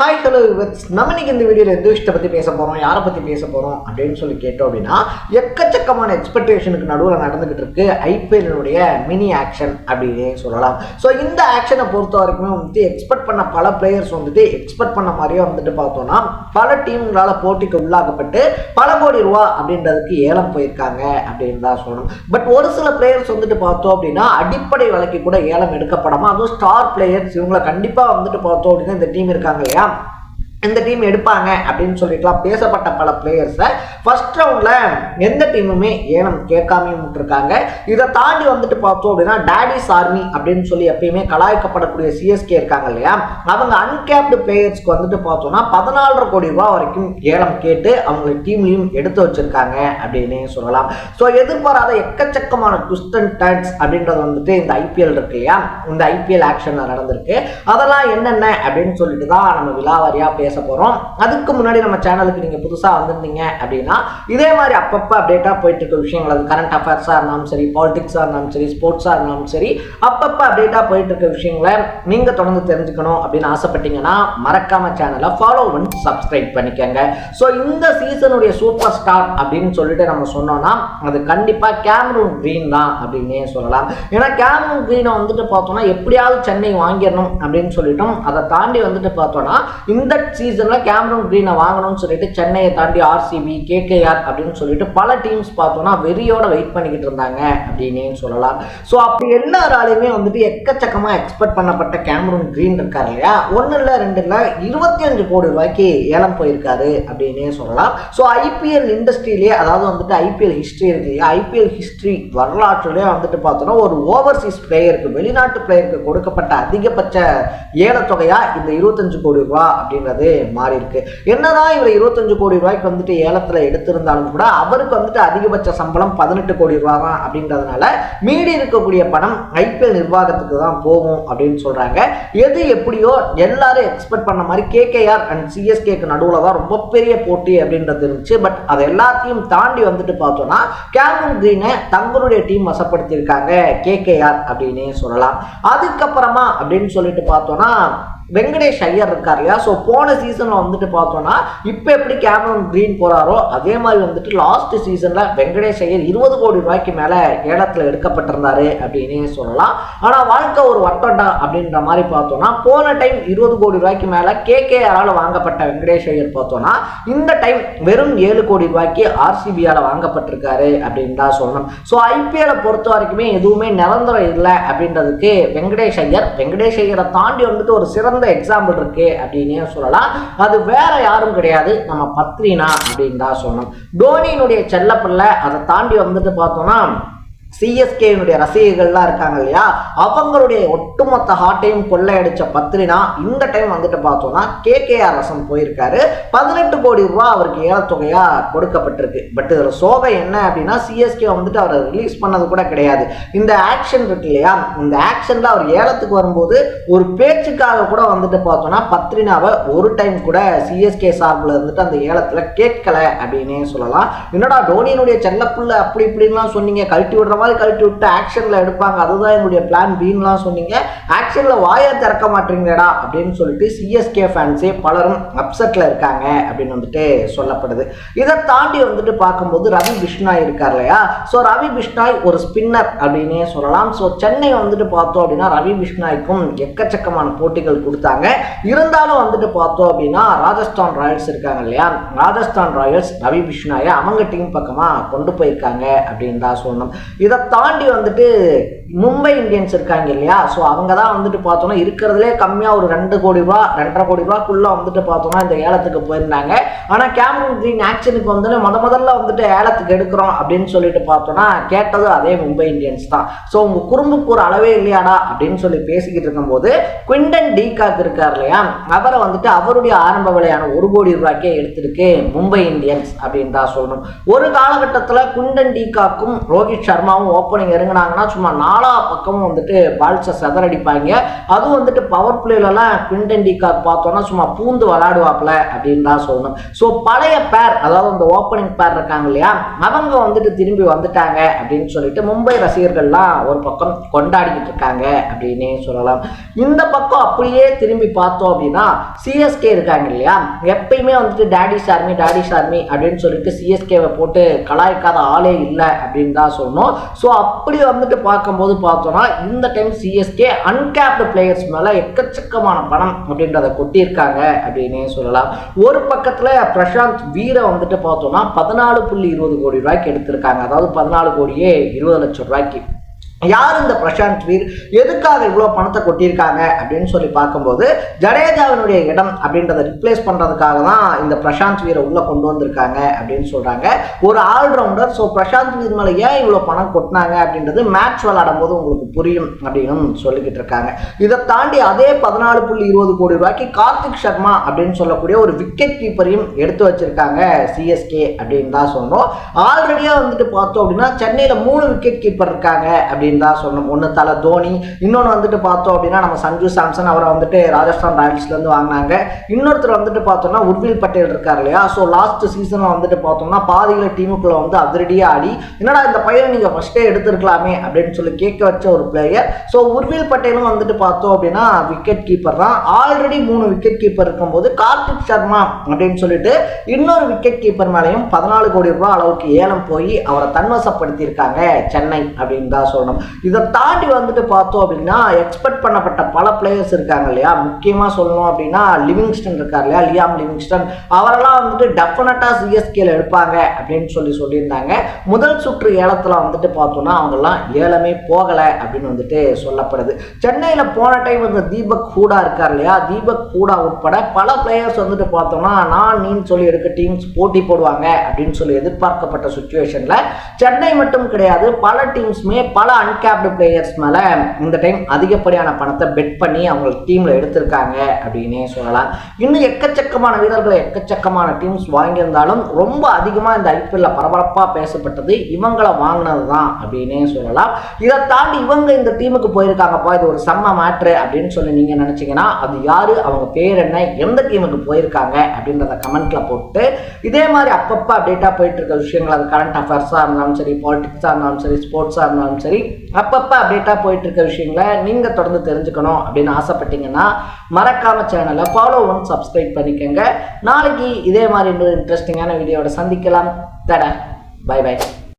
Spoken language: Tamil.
ஹாய் ஹலோ விவர்ஸ், நம்ம இன்னைக்கு இந்த வீடியோவில் எந்த விஷயத்தை பற்றி பேச போகிறோம், யாரை பற்றி பேச போகிறோம் அப்படின்னு சொல்லி கேட்டோம் அப்படின்னா, எக்கச்சக்கமான எக்ஸ்பெக்டேஷனுக்கு நடுவில் நடந்துகிட்டு இருக்கு ஐபிஎல்லுடைய மினி ஆக்ஷன் அப்படின்னே சொல்லலாம். ஸோ இந்த ஆக்ஷனை பொறுத்த வரைக்குமே வந்துட்டு எக்ஸ்பெக்ட் பண்ண பல பிளேயர்ஸ் வந்துட்டு எக்ஸ்பெக்ட் பண்ண மாதிரியே வந்துட்டு பார்த்தோம்னா பல டீம்களால் போட்டிக்கு உள்ளாக்கப்பட்டு பல கோடி ரூபா அப்படின்றதுக்கு ஏலம் போயிருக்காங்க அப்படின்னு தான் சொல்லணும். பட் ஒரு சில பிளேயர்ஸ் வந்துட்டு பார்த்தோம் அப்படின்னா அடிப்படை விலைக்கு கூட ஏலம் எடுக்கப்படாமல், அதுவும் ஸ்டார் பிளேயர்ஸ் இவங்களை கண்டிப்பாக வந்துட்டு பார்த்தோம் அப்படின்னா இந்த டீம் இருக்காங்க இல்லையா, இந்த டீம் எடுப்பாங்க அப்படின்னு சொல்லிட்டுலாம் பேசப்பட்ட பல பிளேயர்ஸை ஃபர்ஸ்ட் ரவுண்டில் எந்த டீமுமே ஏலம் கேட்காம விட்டுருக்காங்க. இதை தாண்டி வந்துட்டு பார்த்தோம் அப்படின்னா டாடிஸ் ஆர்மி அப்படின்னு சொல்லி எப்பயுமே கலாய்க்கப்படக்கூடிய சிஎஸ்கே இருக்காங்க இல்லையா, அவங்க அன்கேப்டு பிளேயர்ஸ்க்கு வந்துட்டு பார்த்தோம்னா 14.5 கோடி ரூபா வரைக்கும் ஏலம் கேட்டு அவங்க டீம்லையும் எடுத்து வச்சிருக்காங்க அப்படின்னே சொல்லலாம். ஸோ எதிர்பாராத எக்கச்சக்கமான ட்விஸ்ட் அண்ட் டர்ன்ஸ் அப்படின்றது வந்துட்டு இந்த ஐபிஎல் இருக்கு இல்லையா, இந்த ஐபிஎல் ஆக்ஷன்ல நடந்திருக்கு. அதெல்லாம் என்னென்ன அப்படின்னு சொல்லிட்டு தான் நம்ம விலாவாரியாக பேச போறோம். அதுக்கு முன்னாடி நம்ம சேனலுக்கு நீங்க புதுசா வந்திருந்தீங்க அப்படின்னா இதே மாதிரி அப்பப்ப அப்டேட்டா போயிட்டு இருக்க விஷயங்கள், அது கரண்ட் அஃபேர்ஸா இருந்தாலும் சரி, பாலிடிக்ஸா இருந்தாலும் சரி, ஸ்போர்ட்ஸா இருந்தாலும் சரி, அப்பப்ப அப்டேட்டா போயிட்டு இருக்க விஷயங்களை நீங்க தொடர்ந்து தெரிஞ்சுக்கணும் அப்படின்னு ஆசைப்பட்டீங்கன்னா மறக்காம சேனலை ஃபாலோ பண்ணி சப்ஸ்கிரைப் பண்ணிக்கங்க. ஸோ இந்த சீசனுடைய சூப்பர் ஸ்டார் அப்படின்னு சொல்லிட்டு நம்ம சொன்னோம்னா அது கண்டிப்பா கேமரூன் கிரீன் தான் அப்படின்னே சொல்லலாம். ஏன்னா கேமரூன் கிரீனை வந்துட்டு பார்த்தோம்னா எப்படியாவது சென்னை வாங்கிடணும் அப்படின்னு சொல்லிட்டோம். அதை தாண்டி வந்துட்டு பார்த்தோம்னா இந்த சீசன்ல கேமரூன் கிரீனை வாங்கணும்னு சொல்லிட்டு சென்னையை தாண்டி ஆர்சிபி, கேகேஆர் அப்படின்னு சொல்லிட்டு பல டீம்ஸ் பார்த்தோம்னா வெறியோட வெயிட் பண்ணிக்கிட்டு இருந்தாங்க அப்படின்னே சொல்லலாம். ஸோ அப்படி எல்லாராலையுமே வந்துட்டு எக்கச்சக்கமா எக்ஸ்பெக்ட் பண்ணப்பட்ட கேமரூன் கிரீன் இருக்காரு இல்லையா, 1 இல்லை 2 இல்லை 25 கோடி ரூபாய்க்கு ஏலம் போயிருக்காரு அப்படின்னே சொல்லலாம். ஸோ ஐபிஎல் இண்டஸ்ட்ரியிலேயே, அதாவது வந்துட்டு ஐபிஎல் ஹிஸ்ட்ரி இருக்கு இல்லையா, ஐபிஎல் ஹிஸ்ட்ரி வரலாற்றுலேயே வந்துட்டு பார்த்தோம்னா ஒரு ஓவர்சீஸ் பிளேயருக்கு, வெளிநாட்டு பிளேயருக்கு கொடுக்கப்பட்ட அதிகபட்ச ஏலத்தொகையா இந்த 25 கோடி ரூபாய் அப்படின்றது மாறி இருக்கு. என்னதான் இவர் 25 கோடி ரூபாய்க்கு வந்துட்டு ஏலத்துல எடுத்திருந்தாலும் கூட அவருக்கு வந்துட்டு அதிகபட்ச சம்பளம் 18 கோடி ரூபாய் தான் அப்படின்றதுனால மீதி இருக்கக்கூடிய பணம் ஐபிஎல் நிர்வாகத்துக்கு தான் போகும் அப்படின்னு சொல்றாங்க. எது எப்படியோ எல்லாரும் எக்ஸ்பெக்ட் பண்ண மாதிரி கேகேஆர் அண்ட் சிஎஸ்கேக்கு நடுவில் தான் ரொம்ப பெரிய போட்டி அப்படின்றது இருந்துச்சு. பட் அதை எல்லாத்தையும் தாண்டி வந்துட்டு பார்த்தோம்னா கேமரூன் கிரீனை தங்களுடைய டீம் வசப்படுத்தியிருக்காங்க கேகேஆர் அப்படின்னே சொல்லலாம். அதுக்கப்புறமா அப்படின்னு சொல்லிட்டு பார்த்தோம்னா வெங்கடேஷ் ஐயர் இருக்கார் இல்லையா, ஸோ போன சீசன்ல வந்துட்டு பார்த்தோம்னா இப்போ எப்படி கேமரூன் கிரீன் போறாரோ அதே மாதிரி வந்துட்டு லாஸ்ட் சீசன்ல வெங்கடேஷ் ஐயர் 20 கோடி ரூபாய்க்கு மேல ஏலத்தில் எடுக்கப்பட்டிருந்தாரு அப்படின்னு சொல்லலாம். ஆனா வாழ்க்கை ஒரு வட்டண்டா அப்படின்ற மாதிரி பார்த்தோம்னா போன டைம் 20 கோடி ரூபாய்க்கு மேல கேகேஆரால் வாங்கப்பட்ட வெங்கடேஷ் ஐயர் பார்த்தோம்னா இந்த டைம் வெறும் 7 கோடி ரூபாய்க்கு ஆர்சிபியால வாங்கப்பட்டிருக்காரு அப்படின்னு தான் சொல்லணும். ஸோ ஐபிஎல்லை பொறுத்த வரைக்குமே எதுவுமே நிரந்தரம் இல்லை அப்படின்றதுக்கு வெங்கடேஷ் ஐயரை தாண்டி வந்துட்டு ஒரு சிறந்த எக்ஸாம்பிள் இருக்கு அப்படின்னே சொல்லலாம். அது வேற யாரும் கிடையாது, நம்ம பத்ரினா அப்படின்னு தான் சொல்லணும். தோனியினுடைய செல்லப்பிள்ளை. அதை தாண்டி வந்துட்டு பார்த்தோம்னா சிஎஸ்கேனுடைய ரசிகர்கள்லாம் இருக்காங்க இல்லையா, அவங்களுடைய ஒட்டுமொத்த ஹார்ட்டையும் கொள்ளையடிச்ச பத்ரினா இந்த டைம் வந்துட்டு பார்த்தோம்னா கேகேஆர் வசம் போயிருக்காரு. 18 கோடி ரூபாய் அவருக்கு ஏலத்தொகையா கொடுக்கப்பட்டிருக்கு. பட் இதில் சோகம் என்ன அப்படின்னா சிஎஸ்கே வந்துட்டு அவரை ரிலீஸ் பண்ணது கூட கிடையாது. இந்த ஆக்ஷன் இருக்கு இல்லையா, இந்த ஆக்ஷன்ல அவர் ஏலத்துக்கு வரும்போது ஒரு பேச்சுக்காக கூட வந்துட்டு பார்த்தோம்னா பத்ரினாவை ஒரு டைம் கூட சிஎஸ்கே சார்பில் இருந்துட்டு அந்த ஏலத்தில் கேட்கல அப்படின்னே சொல்லலாம். என்னடா தோனியினுடைய செல்லப்புள்ள அப்படி இப்படின்லாம் சொன்னீங்க, கழட்டி விடுற மாதிரி கழட்டி விட்டு ஆக்ஷன்ல எடுப்பாங்க, அதுதான் என்னுடைய பிளான் பின்லாம் சொன்னீங்க, ஆக்ஷன்ல வாயை திறக்க மாட்டீங்கடா அப்படின்னு சொல்லிட்டு சிஎஸ்கே ஃபேன்ஸே பலரும் அப்செட்ல இருக்காங்க அப்படின்னு வந்துட்டு சொல்லப்படுது. இதை தாண்டி வந்துட்டு பார்க்கும்போது ரவி பிஷ்னாய் இருக்கார் இல்லையா, ஸோ ரவி பிஷ்னாய் ஒரு ஸ்பின்னர் அப்படின்னே சொல்லலாம். ஸோ சென்னை வந்துட்டு பார்த்தோம் அப்படின்னா ரவி பிஷ்னாய்க்கும் எக்கச்சக்கமான போட்டிகள் கொடுத்தாங்க. இருந்தாலும் வந்துட்டு பார்த்தோம் அப்படின்னா ராஜஸ்தான் ராயல்ஸ் இருக்காங்க இல்லையா, ராஜஸ்தான் ராயல்ஸ் ரவி பிஷ்னாயை அவங்க டீம் பக்கமா கொண்டு போயிருக்காங்க அப்படின்னு தான் சொல்லணும். இதை தாண்டி வந்துட்டு மும்பை இந்தியன்ஸ் இருக்காங்க இல்லையா, ஸோ அவங்க தான் வந்துட்டு பார்த்தோம்னா இருக்கிறதுலே கம்மியாக ஒரு 2 கோடி ரூபா 2.5 கோடி ரூபாக்குள்ள வந்துட்டு பார்த்தோம்னா இந்த ஏலத்துக்கு போயிருந்தாங்க. ஆனால் கேமரூன் கிரீன் ஆக்ஷனுக்கு வந்து முதல்ல வந்துட்டு ஏலத்துக்கு எடுக்கிறோம் அப்படின்னு சொல்லிட்டு பார்த்தோம்னா கேட்டது அதே மும்பை இந்தியன்ஸ் தான். ஸோ உங்க குறும்புக்கு ஒரு அளவே இல்லையாடா அப்படின்னு சொல்லி பேசிக்கிட்டு இருக்கும்போது குவிண்டன் டீகாக் இருக்கார் இல்லையா, அவரை வந்துட்டு அவருடைய ஆரம்ப விலையான 1 கோடி ரூபாய்க்கே எடுத்திருக்கு மும்பை இந்தியன்ஸ் அப்படின்னு தான் சொல்லணும். ஒரு காலகட்டத்தில் குவிண்டன் டீகாக்கும் ரோஹித் சர்மாவும் சர்மாவும் ஓப்பனிங் இறங்கினாங்கன்னா சும்மா 4 பக்கமும் வந்துட்டு பால்ஸை செதறடிப்பாங்க. அதுவும் வந்துட்டு பவர் பிளேலலாம் குவிண்டன் டி காக் பார்த்தோன்னா சும்மா பூந்து விளையாடுவாப்புல அப்படின்னு தான் சொல்லணும். ஸோ பழைய பேர், அதாவது அந்த ஓப்பனிங் பேர் இருக்காங்க இல்லையா, அவங்க வந்துட்டு திரும்பி வந்துட்டாங்க அப்படின்னு சொல்லிட்டு மும்பை ரசிகர்கள்லாம் ஒரு பக்கம் கொண்டாடிக்கிட்டு இருக்காங்க அப்படின்னே சொல்லலாம். இந்த பக்கம் அப்படியே திரும்பி பார்த்தோம் அப்படின்னா சிஎஸ்கே இருக்காங்க இல்லையா, எப்பயுமே வந்துட்டு டாடிஷ் ஆர்மி அப்படின்னு சொல்லிட்டு சிஎஸ்கேவை போட்டு கலாய்க்காத ஆளே இல்லை அப்படின்னு தான் சொல்லணும். ஸோ அப்படி வந்துட்டு பார்க்கும்போது பார்த்தோம்னா இந்த டைம் சிஎஸ்கே அன்கேப்டு பிளேயர்ஸ் மேலே எக்கச்சக்கமான பணம் அப்படின்றத கொட்டியிருக்காங்க அப்படின்னே சொல்லலாம். ஒரு பக்கத்தில் பிரசாந்த் வீரை வந்துட்டு பார்த்தோம்னா 14.20 கோடி ரூபாய்க்கு எடுத்திருக்காங்க. அதாவது 14 கோடியே 20 லட்சம் ரூபாய்க்கு. யார் இந்த பிரசாந்த் வீர், எதுக்காக இவ்வளோ பணத்தை கொட்டியிருக்காங்க அப்படின்னு சொல்லி பார்க்கும்போது ஜடேஜாவினுடைய இடம் அப்படின்றத ரிப்ளேஸ் பண்ணுறதுக்காக தான் இந்த பிரசாந்த் வீரை உள்ளே கொண்டு வந்திருக்காங்க அப்படின்னு சொல்கிறாங்க. ஒரு ஆல்ரவுண்டர். ஸோ பிரசாந்த் வீர் மேலே ஏன் இவ்வளோ பணம் கொட்டினாங்க அப்படின்றது மேட்ச் விளையாடும் போது உங்களுக்கு புரியும் அப்படின்னு சொல்லிக்கிட்டு இருக்காங்க. இதை தாண்டி அதே 14.20 கோடி ரூபாய்க்கு கார்த்திக் சர்மா அப்படின்னு சொல்லக்கூடிய ஒரு விக்கெட் கீப்பரையும் எடுத்து வச்சிருக்காங்க சிஎஸ்கே அப்படின்னு தான் சொன்னோம். ஆல்ரெடியாக வந்துட்டு பார்த்தோம் அப்படின்னா சென்னையில் 3 விக்கெட் கீப்பர் இருக்காங்க அப்படின்னு தான் சொன்னோம். ஒன்று தலை தோனி, இன்னொன்று வந்துட்டு பார்த்தோம் அப்படின்னா நம்ம சஞ்சு சாம்சன், அவரை வந்துட்டு ராஜஸ்தான் ராயல்ஸ்லேருந்து வாங்கினாங்க. இன்னொருத்தர் வந்துட்டு பார்த்தோம்னா உர்வில் பட்டேல் இருக்கார் இல்லையா. ஸோ லாஸ்ட் சீசனில் வந்துட்டு பார்த்தோம்னா பாதியில் டீமுக்குள்ள வந்து அதிரடியாக ஆடி என்னடா இந்த பையனை நீங்கள் ஃபஸ்ட்டே எடுத்துருக்கலாமே அப்படின்னு சொல்லி கேட்க வச்ச ஒரு பிளேயர். ஸோ உர்வில் பட்டேலும் வந்துட்டு பார்த்தோம் அப்படின்னா விக்கெட் கீப்பர் தான். ஆல்ரெடி 3 விக்கெட் கீப்பர் இருக்கும்போது கார்த்திக் சர்மா அப்படின்னு சொல்லிட்டு இன்னொரு விக்கெட் கீப்பர் மேலேயும் 14 கோடி ரூபாய் அளவுக்கு ஏலம் போய் அவரை தன்வசப்படுத்தியிருக்காங்க சென்னை அப்படின்னு தான் சொல்லணும். இதை தாண்டி வந்துட்டு பார்த்தோம் அப்படின்னா எக்ஸ்பெக்ட் பண்ணப்பட்ட பல பிளேயர்ஸ் இருக்காங்க இல்லையா. முக்கியமாக சொல்லணும் அப்படின்னா லிவிங்ஸ்டன் இருக்கார் இல்லையா, லியாம் லிவிங்ஸ்டன், அவரெல்லாம் வந்துட்டு டெஃபினட்டாக சிஎஸ்கேல எடுப்பாங்க அப்படின்னு சொல்லியிருந்தாங்க. முதல் சுற்று ஏலத்தில் வந்துட்டு பார்த்தோம்னா அவங்கெல்லாம் ஏலமே போகலை அப்படின்னு வந்துட்டு சொல்லப்படுது. சென்னையில் போன டைம் வந்து தீபக் ஹூடா இருக்கார் இல்லையா, தீபக் ஹூடா உட்பட பல பிளேயர்ஸ் வந்துட்டு பார்த்தோம்னா நீன்னு சொல்லி எடுக்க டீம்ஸ் போட்டி போடுவாங்க அப்படின்னு சொல்லி எதிர்பார்க்கப்பட்ட சுச்சுவேஷனில் சென்னை மட்டும் கிடையாது, பல டீம்ஸுமே பல அன்கேப்டு பிளேயர்ஸ் மேலே இந்த டைம் அதிகப்படியான பணத்தை பெட் பண்ணி அவங்க டீமில் எடுத்திருக்காங்க அப்படின்னே சொல்லலாம். இன்னும் எக்கச்சக்கமான வீரர்களை எக்கச்சக்கமான டீம்ஸ் வாங்கியிருந்தாலும் ரொம்ப அதிகமாக இந்த ஐபிஎல்ல பரபரப்பாக பேசப்பட்டது இவங்களை வாங்கினது தான் அப்படின்னே சொல்லலாம். இதை தாண்டி இவங்க இந்த டீமுக்கு போயிருக்காங்கப்பா, இது ஒரு செம்ம மேட்ரு அப்படின்னு சொல்லி நீங்கள் நினச்சிங்கன்னா அது யார், அவங்க பேர் என்ன, எந்த டீமுக்கு போயிருக்காங்க அப்படின்றத கமெண்ட்டில் போட்டு இதே மாதிரி அப்பப்போ அப்டேட்டாக போயிட்டு இருக்க விஷயங்கள், அது கரண்ட் அஃபேர்ஸாக இருந்தாலும் சரி, பாலிடிக்ஸாக இருந்தாலும் சரி, ஸ்போர்ட்ஸாக இருந்தாலும் சரி, அப்பப்போ அப்டேட்டாக போயிட்டு இருக்க விஷயங்களை நீங்கள் தொடர்ந்து தெரிஞ்சுக்கணும் அப்படின்னு ஆசைப்பட்டீங்கன்னா மறக்காம சேனலை ஃபாலோ பண்ணி சப்ஸ்கிரைப் பண்ணிக்கோங்க. நாளைக்கு இதே மாதிரி இன்னொரு இன்ட்ரெஸ்டிங்கான வீடியோவோட சந்திக்கலாம். தட பை பை.